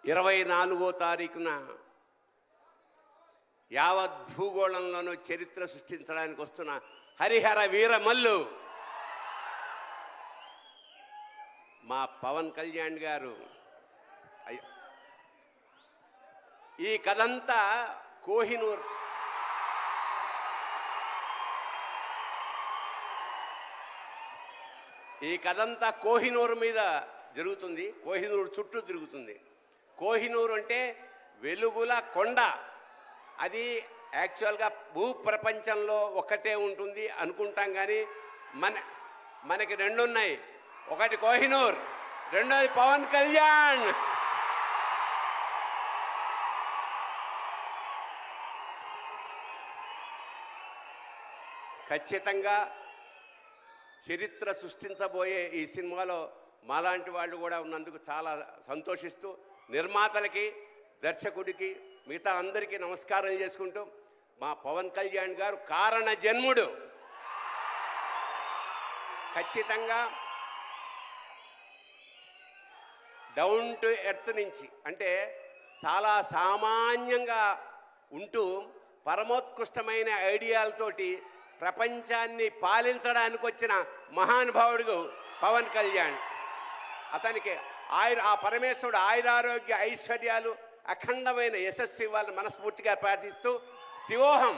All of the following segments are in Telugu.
24వ తారీఖున యావత్ భూగోళంలోనూ చరిత్ర సృష్టించడానికి వస్తున్న హరిహర వీరమల్లు మా పవన్ కళ్యాణ్ గారు. ఈ కథంతా కోహినూర్ మీద జరుగుతుంది. కోహినూర్ చుట్టూ తిరుగుతుంది. కోహినూర్ అంటే వెలుగుల కొండ. అది యాక్చువల్గా భూప్రపంచంలో ఒక్కటే ఉంటుంది అనుకుంటాం, కానీ మనకి రెండు ఉన్నాయి. ఒకటి కోహినూర్, రెండోది పవన్ కళ్యాణ్. ఖచ్చితంగా చరిత్ర సృష్టించబోయే ఈ సినిమాలో మాలాంటి వాళ్ళు కూడా ఉన్నందుకు చాలా సంతోషిస్తూ నిర్మాతలకి, దర్శకుడికి, మిగతా అందరికీ నమస్కారం చేసుకుంటూ, మా పవన్ కళ్యాణ్ గారు కారణ జన్ముడు. ఖచ్చితంగా డౌన్ టు ఎర్త్ నుంచి, అంటే చాలా సామాన్యంగా ఉంటూ పరమోత్కృష్టమైన ఐడియాలతోటి ప్రపంచాన్ని పాలించడానికి వచ్చిన మహానుభావుడు పవన్ కళ్యాణ్. అతనికి ఆ పరమేశ్వరుడు ఆయురారోగ్య ఐశ్వర్యాలు, అఖండమైన యశస్సు ఇవ్వాలని మనస్ఫూర్తిగా ప్రార్థిస్తూ శివోహం.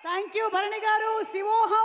Thank you Bharani garu. Shivoham.